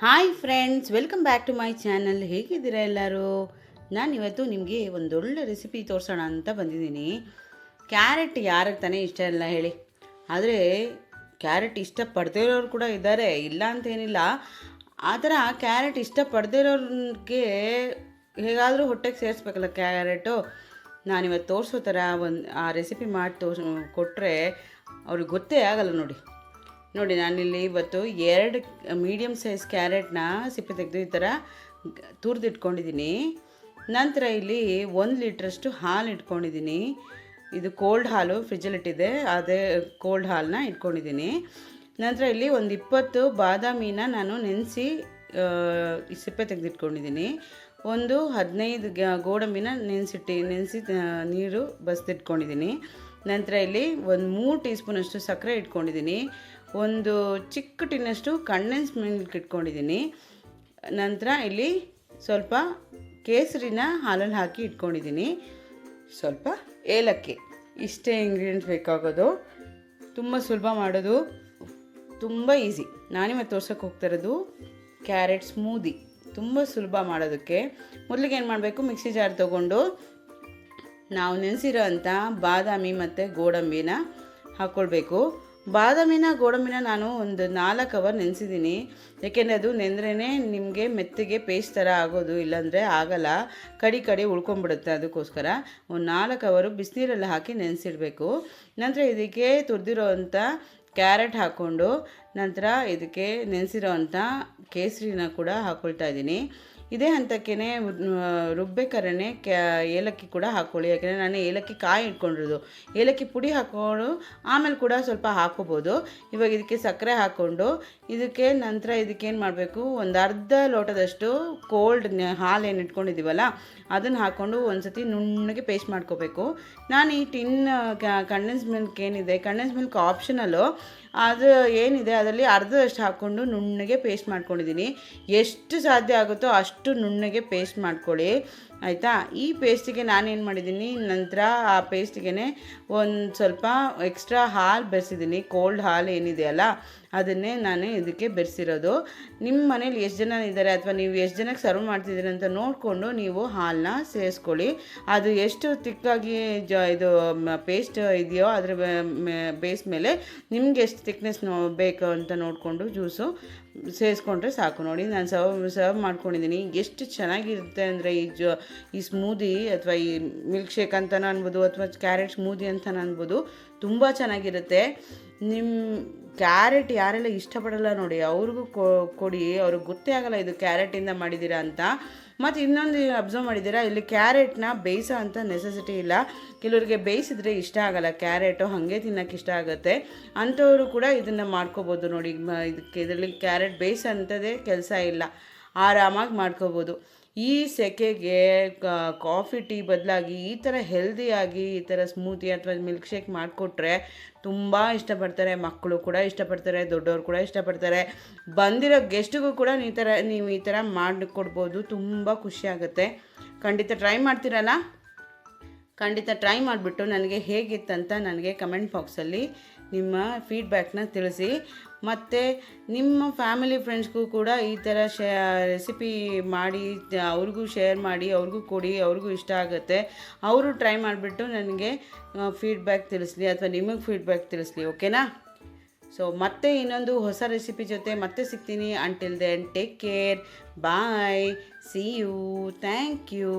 Hi friends, welcome back to my channel. ಹೇಗಿದ್ದೀರಾ ಎಲ್ಲರೂ? ನಾನಿವತ್ತು ನಿಮಗೆ ಒಂದೊಳ್ಳೆ ರೆಸಿಪಿ ತೋರಿಸೋಣ ಅಂತ ಬಂದಿದ್ದೀನಿ. ಕ್ಯಾರೆಟ್ ಯಾರಿಗೆ ತಾನೇ ಇಷ್ಟ ಇಲ್ಲ ಹೇಳಿ? ಆದರೆ ಕ್ಯಾರೆಟ್ ಇಷ್ಟಪಡದೇ ಇರೋರು ಕೂಡ ಇದ್ದಾರೆ, ಇಲ್ಲ ಅಂತೇನಿಲ್ಲ. ಆ ಥರ ಕ್ಯಾರೆಟ್ ಇಷ್ಟಪಡದೇ ಇರೋರಿಗೆ ಹೇಗಾದರೂ ಹೊಟ್ಟೆಗೆ ಸೇರಿಸ್ಬೇಕಲ್ಲ ಕ್ಯಾರೆಟು. ನಾನಿವತ್ತು ತೋರಿಸೋ ಥರ ಆ ರೆಸಿಪಿ ಮಾಡಿ ಕೊಟ್ಟರೆ ಅವ್ರಿಗೆ ಗೊತ್ತೇ ಆಗಲ್ಲ. ನೋಡಿ ನಾನಿಲ್ಲಿ ಇವತ್ತು 2 ಮೀಡಿಯಮ್ ಸೈಜ್ ಕ್ಯಾರೆಟ್ನ ಸಿಪ್ಪೆ ತೆಗೆದು ಈ ಥರ ತುರಿದಿಟ್ಕೊಂಡಿದ್ದೀನಿ. ನಂತರ ಇಲ್ಲಿ 1 ಲೀಟ್ರಷ್ಟು ಹಾಲು ಇಟ್ಕೊಂಡಿದ್ದೀನಿ. ಇದು ಕೋಲ್ಡ್ ಹಾಲು ಫ್ರಿಜ್ಜಲ್ಲಿಟ್ಟಿದೆ, ಅದೇ ಕೋಲ್ಡ್ ಹಾಲನ್ನ ಇಟ್ಕೊಂಡಿದ್ದೀನಿ. ನಂತರ ಇಲ್ಲಿ ಒಂದು 20 ಬಾದಾಮಿನ ನಾನು ನೆನೆಸಿ ಸಿಪ್ಪೆ ತೆಗೆದಿಟ್ಕೊಂಡಿದ್ದೀನಿ. ಒಂದು 15 ಗೋಡಂಬಿನ ನೆನೆಸಿ ನೀರು ಬಸಿದಿಟ್ಕೊಂಡಿದ್ದೀನಿ. ನಂತರ ಇಲ್ಲಿ ಒಂದು 3 ಟೀ ಸ್ಪೂನಷ್ಟು ಸಕ್ಕರೆ ಇಟ್ಕೊಂಡಿದ್ದೀನಿ. ಒಂದು ಚಿಕ್ಕ ಟಿನ್ನಷ್ಟು ಕಂಡೆನ್ಸ್ ಮಿಲ್ಕ್ ಇಟ್ಕೊಂಡಿದ್ದೀನಿ. ನಂತರ ಇಲ್ಲಿ ಸ್ವಲ್ಪ ಕೇಸರಿನ ಹಾಲಲ್ಲಿ ಹಾಕಿ ಇಟ್ಕೊಂಡಿದ್ದೀನಿ. ಸ್ವಲ್ಪ ಏಲಕ್ಕಿ. ಇಷ್ಟೇ ಇಂಗ್ರೀಡಿಯೆಂಟ್ಸ್ ಬೇಕಾಗೋದು. ತುಂಬ ಸುಲಭ ಮಾಡೋದು, ತುಂಬ ಈಸಿ. ನಾನಿವತ್ತು ತೋರ್ಸೋಕ್ಕೆ ಹೋಗ್ತಾ ಇರೋದು ಕ್ಯಾರೆಟ್ ಸ್ಮೂದಿ. ತುಂಬ ಸುಲಭ ಮಾಡೋದಕ್ಕೆ. ಮೊದಲಿಗೆ ಏನು ಮಾಡಬೇಕು, ಮಿಕ್ಸಿ ಜಾರ್ ತೊಗೊಂಡು ನಾವು ನೆನೆಸಿರೋ ಅಂಥ ಬಾದಾಮಿ ಮತ್ತು ಗೋಡಂಬಿನ ಹಾಕ್ಕೊಳ್ಬೇಕು. ಬಾದಾಮಿನ ಗೋಡಂಬಿನ ನಾನು ಒಂದು 4 ಅವರ್ ನೆನೆಸಿದ್ದೀನಿ. ಯಾಕೆಂದರೆ ಅದು ನೆಂದ್ರೇ ನಿಮಗೆ ಮೆತ್ತಗೆ ಪೇಸ್ಟ್ ಥರ ಆಗೋದು, ಇಲ್ಲಾಂದರೆ ಆಗಲ್ಲ, ಕಡಿ ಉಳ್ಕೊಂಬಿಡುತ್ತೆ. ಅದಕ್ಕೋಸ್ಕರ ಒಂದು 4 ಅವರು ಬಿಸಿನೀರಲ್ಲಿ ಹಾಕಿ ನೆನೆಸಿಡಬೇಕು. ನಂತರ ಇದಕ್ಕೆ ತುರಿದಿರೋ ಅಂಥ ಕ್ಯಾರೆಟ್ ಹಾಕ್ಕೊಂಡು ನಂತರ ಇದಕ್ಕೆ ನೆನೆಸಿರೋ ಅಂಥ ಕೇಸರಿನ ಕೂಡ ಹಾಕ್ಕೊಳ್ತಾ ಇದ್ದೀನಿ. ಇದೇ ಹಂತಕ್ಕೇ ರುಬ್ಬೇಕಾದ್ರೆ ಏಲಕ್ಕಿ ಕೂಡ ಹಾಕ್ಕೊಳ್ಳಿ. ಯಾಕೆಂದರೆ ನಾನು ಏಲಕ್ಕಿ ಕಾಯಿ ಇಟ್ಕೊಂಡಿರೋದು, ಏಲಕ್ಕಿ ಪುಡಿ ಹಾಕ್ಕೊಂಡು ಆಮೇಲೆ ಕೂಡ ಸ್ವಲ್ಪ ಹಾಕ್ಕೋಬೋದು. ಇವಾಗ ಇದಕ್ಕೆ ಸಕ್ಕರೆ ಹಾಕ್ಕೊಂಡು ಇದಕ್ಕೆ ನಂತರ ಇದಕ್ಕೇನು ಮಾಡಬೇಕು, ಒಂದು ಅರ್ಧ ಲೋಟದಷ್ಟು ಕೋಲ್ಡ್ ಹಾಲು ಏನು ಇಟ್ಕೊಂಡಿದ್ದೀವಲ್ಲ ಅದನ್ನು ಹಾಕ್ಕೊಂಡು ಒಂದು ಸತಿ ನುಣ್ಣಗೆ ಪೇಸ್ಟ್ ಮಾಡ್ಕೋಬೇಕು. ನಾನು ಈ ಟಿನ್ ಕಂಡೆನ್ಸ್ ಮಿಲ್ಕ್ ಏನಿದೆ, ಕಂಡೆನ್ಸ್ ಮಿಲ್ಕ್ ಆಪ್ಷನಲ್ಲು, ಅದು ಏನಿದೆ ಅದರಲ್ಲಿ ಅರ್ಧದಷ್ಟು ಹಾಕ್ಕೊಂಡು ನುಣ್ಣಗೆ ಪೇಸ್ಟ್ ಮಾಡ್ಕೊಂಡಿದ್ದೀನಿ. ಎಷ್ಟು ಸಾಧ್ಯ ಆಗುತ್ತೋ ಅಷ್ಟು ನುಣ್ಣಗೆ ಪೇಸ್ಟ್ ಮಾಡ್ಕೊಳ್ಳಿ, ಆಯಿತಾ? ಈ ಪೇಸ್ಟಿಗೆ ನಾನೇನು ಮಾಡಿದ್ದೀನಿ, ನಂತರ ಆ ಪೇಸ್ಟಿಗೆ ಒಂದು ಸ್ವಲ್ಪ ಎಕ್ಸ್ಟ್ರಾ ಹಾಲು ಬೆರೆಸಿದ್ದೀನಿ. ಕೋಲ್ಡ್ ಹಾಲು ಏನಿದೆಯಲ್ಲ ಅದನ್ನೇ ನಾನು ಇದಕ್ಕೆ ಬೆರೆಸಿರೋದು. ನಿಮ್ಮ ಮನೇಲಿ ಎಷ್ಟು ಜನ ಇದ್ದಾರೆ ಅಥವಾ ನೀವು ಎಷ್ಟು ಜನಕ್ಕೆ ಸರ್ವ್ ಮಾಡ್ತಿದ್ದೀರಿ ಅಂತ ನೋಡಿಕೊಂಡು ನೀವು ಹಾಲನ್ನ ಸೇರಿಸ್ಕೊಳ್ಳಿ. ಅದು ಎಷ್ಟು ತಿಕ್ಕಾಗಿ ಇದು ಪೇಸ್ಟ್ ಇದೆಯೋ ಅದರ ಬೇಸ್ ಮೇಲೆ ನಿಮ್ಗೆ ಎಷ್ಟು ತಿಕ್ನೆಸ್ ಬೇಕು ಅಂತ ನೋಡಿಕೊಂಡು ಜ್ಯೂಸು ಸೇರಿಸ್ಕೊಂಡ್ರೆ ಸಾಕು. ನೋಡಿ ನಾನು ಸರ್ವ್ ಮಾಡ್ಕೊಂಡಿದ್ದೀನಿ. ಎಷ್ಟು ಚೆನ್ನಾಗಿರುತ್ತೆ ಅಂದರೆ ಈ ಸ್ಮೂದಿ ಅಥವಾ ಈ ಮಿಲ್ಕ್ ಶೇಕ್ ಅಂತಲೂ ಅನ್ಬೋದು ಅಥವಾ ಕ್ಯಾರೆಟ್ ಸ್ಮೂದಿ ಅಂತಲೂ ಅನ್ಬೋದು, ತುಂಬ ಚೆನ್ನಾಗಿರುತ್ತೆ. ನಿಮ್ಮ ಕ್ಯಾರೆಟ್ ಯಾರೆಲ್ಲ ಇಷ್ಟಪಡಲ್ಲ ನೋಡಿ ಅವ್ರಿಗೂ ಕೊಡಿ, ಅವ್ರಿಗೆ ಗೊತ್ತೇ ಆಗಲ್ಲ ಇದು ಕ್ಯಾರೆಟಿಂದ ಮಾಡಿದ್ದೀರಾ ಅಂತ. ಮತ್ತು ಇನ್ನೊಂದು ಅಬ್ಸರ್ವ್ ಮಾಡಿದ್ದೀರಾ, ಇಲ್ಲಿ ಕ್ಯಾರೆಟ್ನ ಬೇಯಿಸೋ ಅಂಥ ನೆಸೆಸಿಟಿ ಇಲ್ಲ. ಕೆಲವರಿಗೆ ಬೇಯಿಸಿದ್ರೆ ಇಷ್ಟ ಆಗಲ್ಲ ಕ್ಯಾರೆಟು, ಹಾಗೆ ತಿನ್ನೋಕ್ಕೆ ಇಷ್ಟ ಆಗುತ್ತೆ. ಅಂಥವರು ಕೂಡ ಇದನ್ನು ಮಾಡ್ಕೋಬೋದು. ನೋಡಿ ಇದರಲ್ಲಿ ಕ್ಯಾರೆಟ್ ಬೇಯಿಸೋ ಅಂಥದ್ದೇ ಕೆಲಸ ಇಲ್ಲ, ಆರಾಮಾಗಿ ಮಾಡ್ಕೋಬೋದು. ಈ ಸೆಕೆಗೆ ಕಾಫಿ ಟೀ ಬದಲಾಗಿ ಈ ಥರ ಹೆಲ್ದಿಯಾಗಿ ಈ ಥರ ಸ್ಮೂತಿ ಅಥವಾ ಮಿಲ್ಕ್ ಶೇಕ್ ಮಾಡಿಕೊಟ್ರೆ ತುಂಬ ಇಷ್ಟಪಡ್ತಾರೆ. ಮಕ್ಕಳು ಕೂಡ ಇಷ್ಟಪಡ್ತಾರೆ, ದೊಡ್ಡವರು ಕೂಡ ಇಷ್ಟಪಡ್ತಾರೆ. ಬಂದಿರೋ ಗೆಸ್ಟಿಗೂ ಕೂಡ ನೀವು ಈ ಥರ ಮಾಡಿಕೊಡ್ಬೋದು. ತುಂಬ ಖುಷಿಯಾಗುತ್ತೆ. ಖಂಡಿತ ಟ್ರೈ ಮಾಡ್ತೀರಲ್ಲ? ಖಂಡಿತ ಟ್ರೈ ಮಾಡಿಬಿಟ್ಟು ನನಗೆ ಹೇಗಿತ್ತಂತ ನನಗೆ ಕಮೆಂಟ್ ಬಾಕ್ಸಲ್ಲಿ ನಿಮ್ಮ ಫೀಡ್ಬ್ಯಾಕ್ನ ತಿಳಿಸಿ. ಮತ್ತು ನಿಮ್ಮ ಫ್ಯಾಮಿಲಿ ಫ್ರೆಂಡ್ಸ್ಗೂ ಕೂಡ ಈ ಥರ ರೆಸಿಪಿ ಮಾಡಿ ಅವ್ರಿಗೂ ಶೇರ್ ಮಾಡಿ, ಅವ್ರಿಗೂ ಕೊಡಿ, ಅವ್ರಿಗೂ ಇಷ್ಟ ಆಗುತ್ತೆ. ಅವರು ಟ್ರೈ ಮಾಡಿಬಿಟ್ಟು ನನಗೆ ಫೀಡ್ಬ್ಯಾಕ್ ತಿಳಿಸ್ಲಿ ಅಥವಾ ನಿಮಗೆ ಫೀಡ್ಬ್ಯಾಕ್ ತಿಳಿಸ್ಲಿ, ಓಕೆನಾ? ಸೊ ಮತ್ತೆ ಇನ್ನೊಂದು ಹೊಸ ರೆಸಿಪಿ ಜೊತೆ ಮತ್ತೆ ಸಿಗ್ತೀನಿ. Until then take care, bye, see you, thank you.